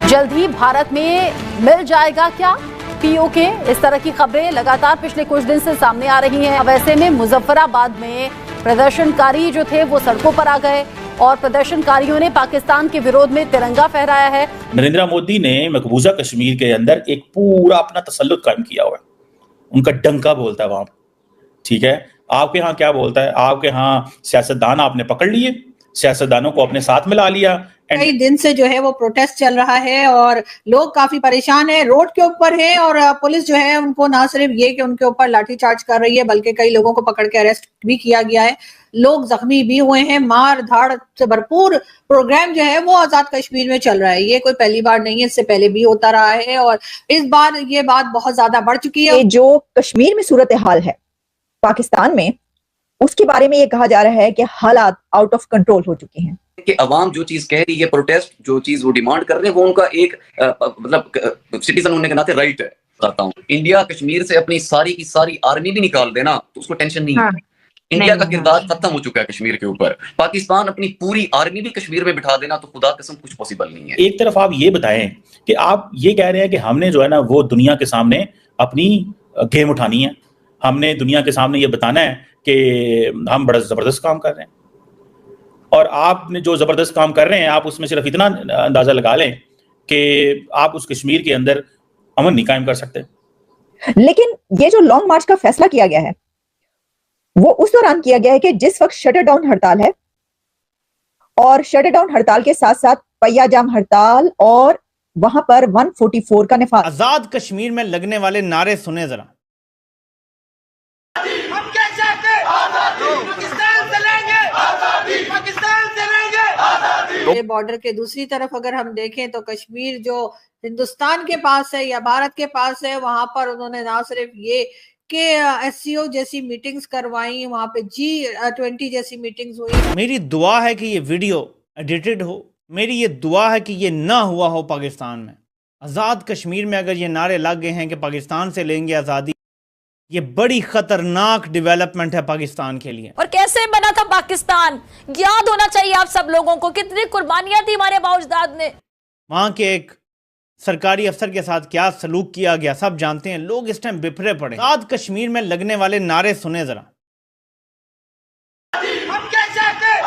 जल्द ही भारत में मिल जाएगा क्या पीओके? इस तरह की खबरें लगातार पिछले कुछ दिन से सामने आ रही हैं। अब ऐसे में मुजफ्फराबाद में प्रदर्शनकारी जो थे वो सड़कों पर आ गए और प्रदर्शनकारियों ने पाकिस्तान के विरोध में तिरंगा फहराया है। नरेंद्र मोदी ने मकबूजा कश्मीर के अंदर एक पूरा अपना तसल्लुत कायम किया हुआ है। उनका डंका बोलता है वहां, ठीक है। आपके यहाँ क्या बोलता है? आपके यहाँ सियासतदान आपने पकड़ लिए, सियासतदानों को अपने साथ मिला लिया। कई दिन से जो है वो प्रोटेस्ट चल रहा है और लोग काफी परेशान हैं, रोड के ऊपर है और पुलिस जो है उनको ना सिर्फ ये कि उनके ऊपर लाठीचार्ज कर रही है बल्कि कई लोगों को पकड़ के अरेस्ट भी किया गया है। लोग जख्मी भी हुए हैं। मार धाड़ से भरपूर प्रोग्राम जो है वो आजाद कश्मीर में चल रहा है। ये कोई पहली बार नहीं है, इससे पहले भी होता रहा है और इस बार ये बात बहुत ज्यादा बढ़ चुकी है। जो कश्मीर में सूरत हाल है पाकिस्तान में, उसके बारे में ये कहा जा रहा है कि हालात आउट ऑफ कंट्रोल हो चुके हैं कि अवाम जो चीज कह रही है, प्रोटेस्ट जो चीज वो डिमांड कर रहे हैं, वो उनका एक मतलब सिटीजन होने के नाते राइट है। बताता हूँ, इंडिया कश्मीर से अपनी सारी की सारी आर्मी भी निकाल देना तो उसको टेंशन नहीं है। इंडिया का किरदार खत्म हो चुका है कश्मीर के ऊपर। पाकिस्तान अपनी पूरी आर्मी भी कश्मीर में बिठा देना तो खुदा कसम कुछ पॉसिबल नहीं है। एक तरफ आप ये बताएं कि आप ये कह रहे हैं कि हमने जो है ना वो दुनिया के सामने अपनी गेम उठानी है, हमने दुनिया के सामने ये बताना है कि हम बड़ा जबरदस्त काम कर रहे हैं। और आपने जो जबरदस्त काम कर रहे हैं, आप उसमें सिर्फ इतना अंदाजा लगा लें कि आप उस कश्मीर के अंदर अमन नहीं कायम कर सकते। लेकिन ये जो लॉन्ग मार्च का फैसला किया गया है वो उस दौरान किया गया है कि जिस वक्त शटर डाउन हड़ताल है और शटर डाउन हड़ताल के साथ साथ पहिया जाम हड़ताल और वहां पर 144 का निफाज। आजाद कश्मीर में लगने वाले नारे सुने जरा। हम क्या चाहते हैं? पाकिस्तान से लेंगे आजादी, पाकिस्तान से लेंगे आजादी। बॉर्डर के दूसरी तरफ अगर हम देखें तो कश्मीर जो हिंदुस्तान के पास है या भारत के पास है, वहां पर उन्होंने ना सिर्फ ये कि एससीओ जैसी मीटिंग्स करवाई, वहां पे G20 जैसी मीटिंग्स हुई। मेरी दुआ है कि ये वीडियो एडिटेड हो, मेरी ये दुआ है कि ये ना हुआ हो पाकिस्तान में। आज़ाद कश्मीर में अगर ये नारे लग गए हैं कि पाकिस्तान से लेंगे आज़ादी, ये बड़ी खतरनाक डेवलपमेंट है पाकिस्तान के लिए। और कैसे बना था पाकिस्तान, याद होना चाहिए आप सब लोगों को, कितनी कुर्बानियां दी हमारे बाउजदाद ने। वहां के एक सरकारी अफसर के साथ क्या सलूक किया गया सब जानते हैं। लोग इस टाइम बिफरे पड़े। आजाद कश्मीर में लगने वाले नारे सुने जरा। हम क्या चाहते हैं?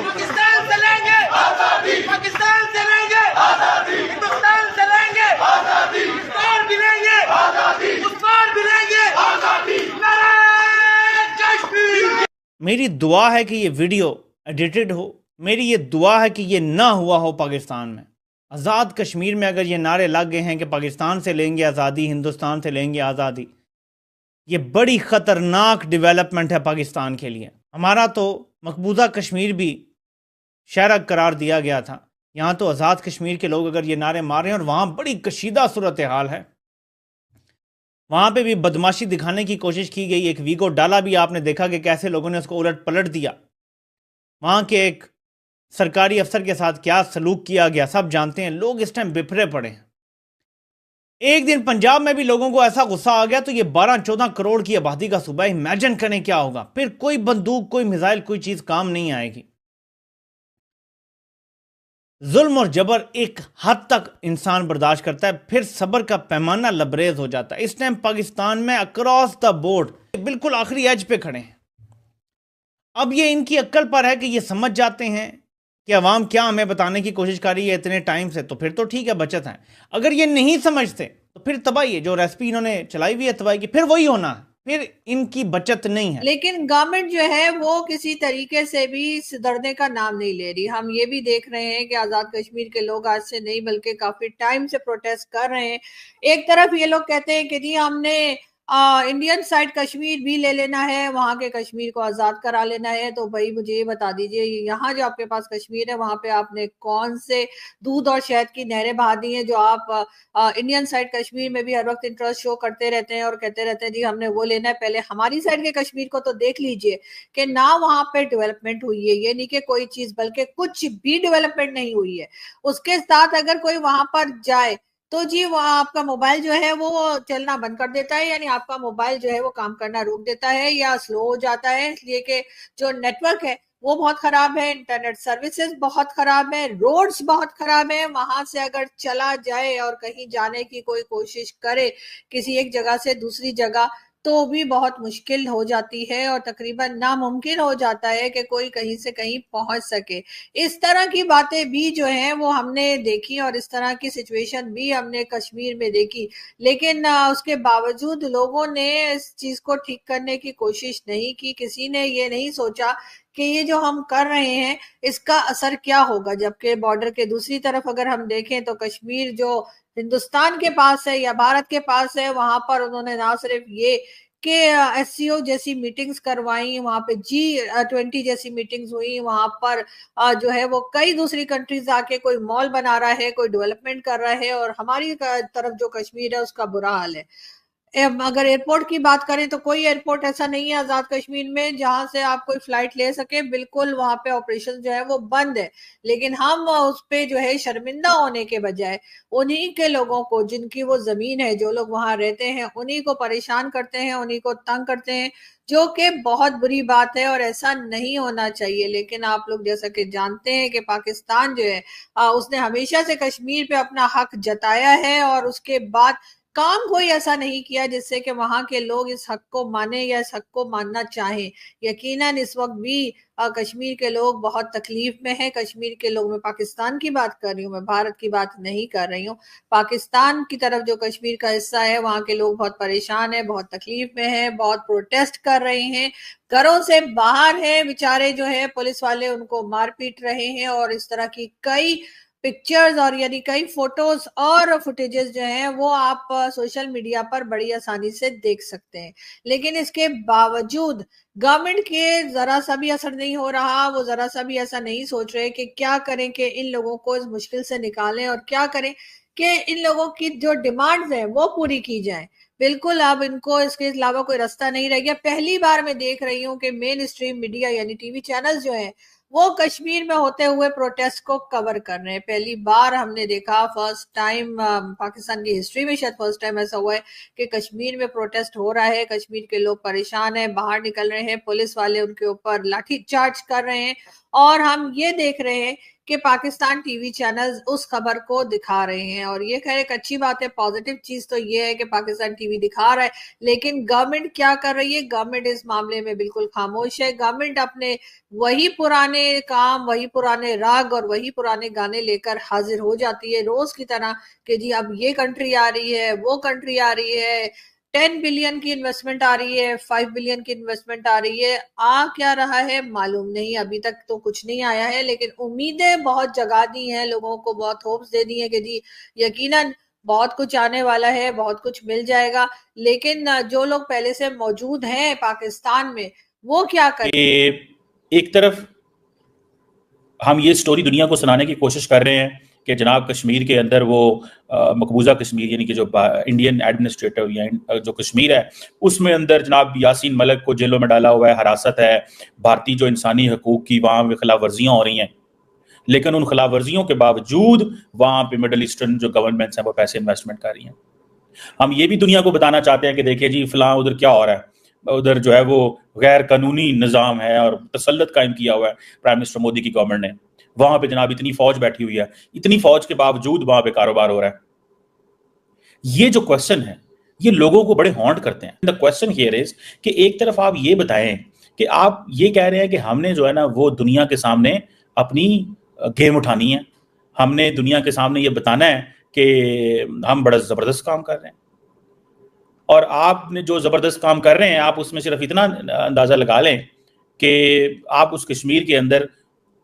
पाकिस्तान से लेंगे आजादी, पाकिस्तान से लेंगे आजादी, हिंदुस्तान से लेंगे आजादी, इस पार भी लेंगे आजादी, उस पार भी लेंगे आजादी। नारे कश्मीर। मेरी दुआ है कि ये वीडियो एडिटेड हो, मेरी ये दुआ है कि ये ना हुआ हो पाकिस्तान में। आज़ाद कश्मीर में अगर ये नारे लग गए हैं कि पाकिस्तान से लेंगे आज़ादी, हिंदुस्तान से लेंगे आज़ादी, ये बड़ी ख़तरनाक डेवलपमेंट है पाकिस्तान के लिए। हमारा तो मकबूजा कश्मीर भी शहर करार दिया गया था। यहाँ तो आज़ाद कश्मीर के लोग अगर ये नारे मार रहे हैं और वहाँ बड़ी कशीदा सूरत हाल है, वहाँ पे भी बदमाशी दिखाने की कोशिश की गई। एक वीडियो डाला भी आपने देखा कि कैसे लोगों ने उसको उलट पलट दिया। वहाँ के एक सरकारी अफसर के साथ क्या सलूक किया गया सब जानते हैं। लोग इस टाइम बिफरे पड़े हैं। एक दिन पंजाब में भी लोगों को ऐसा गुस्सा आ गया तो ये 12-14 करोड़ की आबादी का सूबा, इमेजिन करें क्या होगा। फिर कोई बंदूक, कोई मिसाइल, कोई चीज काम नहीं आएगी। जुल्म और जबर एक हद तक इंसान बर्दाश्त करता है, फिर सब्र का पैमाना लबरेज हो जाता है। इस टाइम पाकिस्तान में अक्रॉस द बोर्ड बिल्कुल आखिरी एज पे खड़े हैं। अब ये इनकी अक्ल पर है कि ये समझ जाते हैं कि अवाम क्या हमें बताने की कोशिश कर रही है इतने टाइम से, तो फिर तो ठीक है, बचत है। अगर ये नहीं समझते तो फिर तबाही है। जो रेसिपी इन्होंने चलाई हुई है तबाही की, फिर वही होना है, फिर इनकी बचत नहीं है। लेकिन गवर्नमेंट जो है वो किसी तरीके से भी सुधरने का नाम नहीं ले रही। हम ये भी देख रहे हैं कि आजाद कश्मीर के लोग आज से नहीं बल्कि काफी टाइम से प्रोटेस्ट कर रहे हैं। एक तरफ ये लोग कहते हैं कि जी हमने इंडियन साइड कश्मीर भी ले लेना है, वहां के कश्मीर को आजाद करा लेना है। तो भाई मुझे ये बता दीजिए, यहाँ जो आपके पास कश्मीर है वहां पे आपने कौन से दूध और शहद की नहरें बहा दी हैं जो आप इंडियन साइड कश्मीर में भी हर वक्त इंटरेस्ट शो करते रहते हैं और कहते रहते हैं जी हमने वो लेना है। पहले हमारी साइड के कश्मीर को तो देख लीजिए कि ना वहां पे डेवलपमेंट हुई है, ये नहीं कि कोई चीज बल्कि कुछ भी डेवलपमेंट नहीं हुई है। उसके साथ अगर कोई वहां पर जाए तो जी वो आपका मोबाइल जो है वो चलना बंद कर देता है, यानी आपका मोबाइल जो है वो काम करना रोक देता है या स्लो हो जाता है, इसलिए कि जो नेटवर्क है वो बहुत खराब है, इंटरनेट सर्विसेज बहुत खराब है, रोड्स बहुत खराब है। वहां से अगर चला जाए और कहीं जाने की कोई कोशिश करे किसी एक जगह से दूसरी जगह, तो भी बहुत मुश्किल हो जाती है और तकरीबन नामुमकिन हो जाता है कि कोई कहीं से कहीं पहुंच सके। इस तरह की बातें भी जो हैं वो हमने देखी और इस तरह की सिचुएशन भी हमने कश्मीर में देखी, लेकिन उसके बावजूद लोगों ने इस चीज को ठीक करने की कोशिश नहीं की। किसी ने ये नहीं सोचा कि ये जो हम कर रहे हैं इसका असर क्या होगा, जबकि बॉर्डर के दूसरी तरफ अगर हम देखें तो कश्मीर जो हिंदुस्तान के पास है या भारत के पास है, वहां पर उन्होंने ना सिर्फ ये कि एससीओ जैसी मीटिंग्स करवाई, वहां पे G20 जैसी मीटिंग्स हुई, वहां पर जो है वो कई दूसरी कंट्रीज आके कोई मॉल बना रहा है, कोई डेवलपमेंट कर रहा है, और हमारी तरफ जो कश्मीर है उसका बुरा हाल है। अगर एयरपोर्ट की बात करें तो कोई एयरपोर्ट ऐसा नहीं है आजाद कश्मीर में जहां से आप कोई फ्लाइट ले सके, बिल्कुल वहां पे ऑपरेशन जो है वो बंद है। लेकिन हम उस पे जो है शर्मिंदा होने के बजाय उन्हीं के लोगों को जिनकी वो जमीन है, जो लोग वहां रहते हैं, उन्हीं को परेशान करते हैं, उन्हीं को तंग करते हैं, जो कि बहुत बुरी बात है और ऐसा नहीं होना चाहिए। लेकिन आप लोग जैसा कि जानते हैं कि पाकिस्तान जो है उसने हमेशा से कश्मीर पे अपना हक जताया है और उसके बाद काम कोई ऐसा नहीं किया जिससे कि वहां के लोग इस हक को माने या इस हक को मानना चाहें। यकीनन इस वक्त भी कश्मीर के लोग बहुत तकलीफ में हैं। कश्मीर के लोग, मैं पाकिस्तान की बात कर रही हूँ, मैं भारत की बात नहीं कर रही हूँ। पाकिस्तान की तरफ जो कश्मीर का हिस्सा है वहां के लोग बहुत परेशान है, बहुत तकलीफ में है, बहुत प्रोटेस्ट कर रहे हैं, घरों से बाहर है बेचारे, जो है पुलिस वाले उनको मार पीट रहे हैं, और इस तरह की कई पिक्चर्स और यानी कई फोटोज और फुटेजेस जो हैं वो आप सोशल मीडिया पर बड़ी आसानी से देख सकते हैं। लेकिन इसके बावजूद गवर्नमेंट के जरा सा भी असर नहीं हो रहा, वो जरा सा भी ऐसा नहीं सोच रहे कि क्या करें कि इन लोगों को इस मुश्किल से निकालें और क्या करें कि इन लोगों की जो डिमांड्स हैं वो पूरी की जाए। बिल्कुल अब इनको इसके अलावा कोई रास्ता नहीं रह गया। पहली बार मैं देख रही हूँ कि मेन स्ट्रीम मीडिया यानी टीवी चैनल्स जो हैं वो कश्मीर में होते हुए प्रोटेस्ट को कवर कर रहे हैं। पहली बार हमने देखा, फर्स्ट टाइम पाकिस्तान की हिस्ट्री में शायद फर्स्ट टाइम ऐसा हुआ है कि कश्मीर में प्रोटेस्ट हो रहा है, कश्मीर के लोग परेशान हैं, बाहर निकल रहे हैं, पुलिस वाले उनके ऊपर लाठी चार्ज कर रहे हैं, और हम ये देख रहे हैं कि पाकिस्तान टीवी चैनल्स उस खबर को दिखा रहे हैं। और ये खैर एक अच्छी बात है, पॉजिटिव चीज तो ये है कि पाकिस्तान टीवी दिखा रहा है। लेकिन गवर्नमेंट क्या कर रही है? गवर्नमेंट इस मामले में बिल्कुल खामोश है। गवर्नमेंट अपने वही पुराने काम, वही पुराने राग और वही पुराने गाने लेकर हाजिर हो जाती है रोज की तरह कि जी अब ये कंट्री आ रही है, वो कंट्री आ रही है, 10 बिलियन की इन्वेस्टमेंट आ रही है, 5 बिलियन की इन्वेस्टमेंट आ रही है। आ क्या रहा है मालूम नहीं, अभी तक तो कुछ नहीं आया है, लेकिन उम्मीदें बहुत जगा दी हैं, लोगों को बहुत होप्स दे दी है कि जी यकीनन बहुत कुछ आने वाला है, बहुत कुछ मिल जाएगा। लेकिन जो लोग पहले से मौजूद हैं पाकिस्तान में वो क्या करें? एक तरफ हम ये स्टोरी दुनिया को सुनाने की कोशिश कर रहे हैं कि जनाब कश्मीर के अंदर वो मकबूजा कश्मीर यानी कि जो इंडियन एडमिनिस्ट्रेटिव या जो कश्मीर है उसमें अंदर जनाब यासीन मलिक को जेलों में डाला हुआ है, हरासत है, भारतीय जो इंसानी हकूक की वहाँ पे खिलाफ वर्जियाँ हो रही हैं। लेकिन उन खिलाफ वर्जियों के बावजूद वहाँ पे मिडल ईस्टर्न जो गवर्नमेंट्स हैं वो पैसे इन्वेस्टमेंट कर रही हैं। हम ये भी दुनिया को बताना चाहते हैं कि देखिए जी फलां उधर क्या हो रहा है, उधर जो है वो गैर कानूनी निज़ाम है और तसल्लुत कायम किया हुआ है प्राइम मिनिस्टर मोदी की गवर्नमेंट ने। वहां पे जनाब इतनी फौज बैठी हुई है, इतनी फौज के बावजूद वहां पे कारोबार हो रहा है। ये जो क्वेश्चन है ये लोगों को बड़े हॉन्ट करते हैं। द क्वेश्चन हियर इज कि एक तरफ आप ये बताएं कि आप ये कह रहे हैं कि हमने जो है ना वो दुनिया के सामने अपनी गेम उठानी है, हमने दुनिया के सामने ये बताना है कि हम बड़ा जबरदस्त काम कर रहे हैं, और आपने जो जबरदस्त काम कर रहे हैं आप उसमें सिर्फ इतना अंदाजा लगा लें कि आप उस कश्मीर के अंदर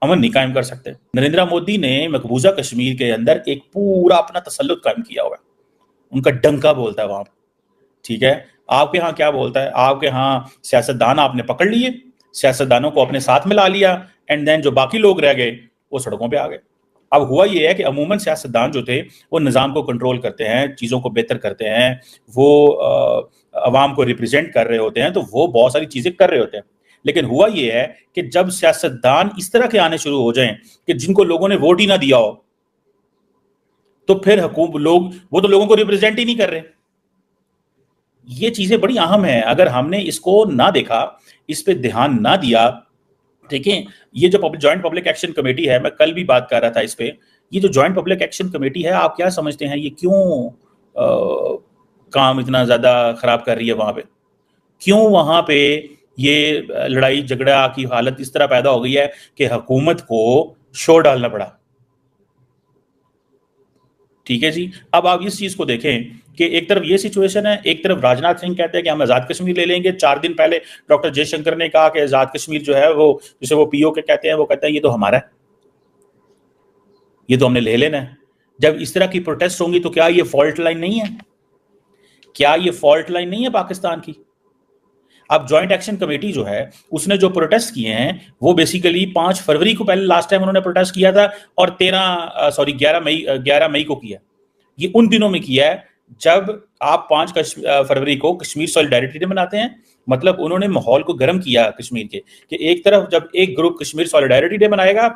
अमन नहीं कायम कर सकते। नरेंद्र मोदी ने मकबूजा कश्मीर के अंदर एक पूरा अपना तसल्लुत कायम किया हुआ है, उनका डंका बोलता है वहां, ठीक है। आपके यहाँ क्या बोलता है? आपके यहाँ सियासतदान आपने पकड़ लिए, सियासतदानों को अपने साथ में ला लिया, एंड देन जो बाकी लोग रह गए वो सड़कों पे आ गए। अब हुआ ये है कि अमूमन सियासतदान जो थे वो निज़ाम को कंट्रोल करते हैं, चीज़ों को बेहतर करते हैं, वो अवाम को रिप्रेजेंट कर रहे होते हैं, तो वो बहुत सारी चीज़ें कर रहे होते हैं। लेकिन हुआ ये है कि जब सियासतदान इस तरह के आने शुरू हो जाएं कि जिनको लोगों ने वोट ही ना दिया हो, तो फिर लोग वो तो लोगों को रिप्रेजेंट ही नहीं कर रहे। ये चीजें बड़ी अहम हैं। अगर हमने इसको ना देखा, इस पे ध्यान ना दिया, देखिए, ये जो जॉइंट पब्लिक एक्शन कमेटी है, मैं कल भी बात कर रहा था इस पे, ये जो जॉइंट पब्लिक एक्शन कमेटी है, आप क्या समझते हैं ये क्यों काम इतना ज्यादा खराब कर रही है वहां पे? क्यों वहां पे ये लड़ाई झगड़ा की हालत इस तरह पैदा हो गई है कि हुकूमत को शोर डालना पड़ा? ठीक है जी। अब आप इस चीज को देखें कि एक तरफ ये सिचुएशन है, एक तरफ राजनाथ सिंह कहते हैं कि हम आजाद कश्मीर ले लेंगे। 4 दिन पहले डॉक्टर जयशंकर ने कहा कि आजाद कश्मीर जो है वो, जिसे वो पीओके कहते हैं, वो कहता है ये तो हमारा है, ये तो हमने ले लेना है। जब इस तरह की प्रोटेस्ट होंगी तो क्या ये फॉल्ट लाइन नहीं है? क्या ये फॉल्ट लाइन नहीं है पाकिस्तान की? अब जॉइंट एक्शन कमेटी जो है उसने जो प्रोटेस्ट किए हैं वो बेसिकली 5 फरवरी को, पहले लास्ट टाइम उन्होंने प्रोटेस्ट किया था, और 11 मई को किया। ये उन दिनों में किया है जब आप 5 फरवरी को कश्मीर सॉलिडारिटी डे मनाते हैं। मतलब उन्होंने माहौल को गर्म किया कश्मीर के, कि एक तरफ जब एक ग्रुप कश्मीर सॉलिडारिटी डे मनाएगा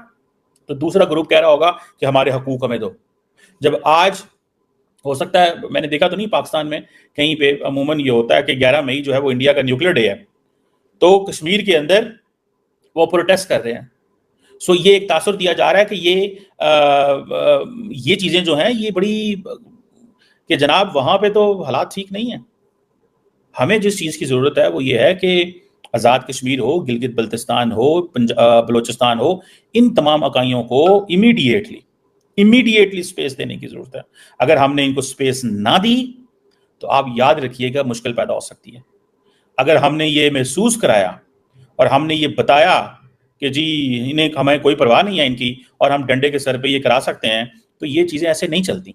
तो दूसरा ग्रुप कह रहा होगा कि हमारे हकूक हमें दो। जब आज हो सकता है, मैंने देखा तो नहीं पाकिस्तान में कहीं पे अमूमन ये होता है कि 11 मई जो है वो इंडिया का न्यूक्लियर डे है, तो कश्मीर के अंदर वो प्रोटेस्ट कर रहे हैं। सो ये एक तासुर दिया जा रहा है कि ये चीजें जो हैं ये बड़ी, कि जनाब वहां पे तो हालात ठीक नहीं है। हमें जिस चीज की जरूरत है वो ये है कि आजाद कश्मीर हो, गिलगित बल्तिस्तान हो, बलोचिस्तान हो, इन तमाम इकाइयों को इमीडिएटली स्पेस देने की जरूरत है। अगर हमने इनको स्पेस ना दी तो आप याद रखिएगा मुश्किल पैदा हो सकती है। अगर हमने ये महसूस कराया और हमने ये बताया कि जी इन्हें, हमें कोई परवाह नहीं है इनकी और हम डंडे के सर पे ये करा सकते हैं, तो ये चीजें ऐसे नहीं चलती।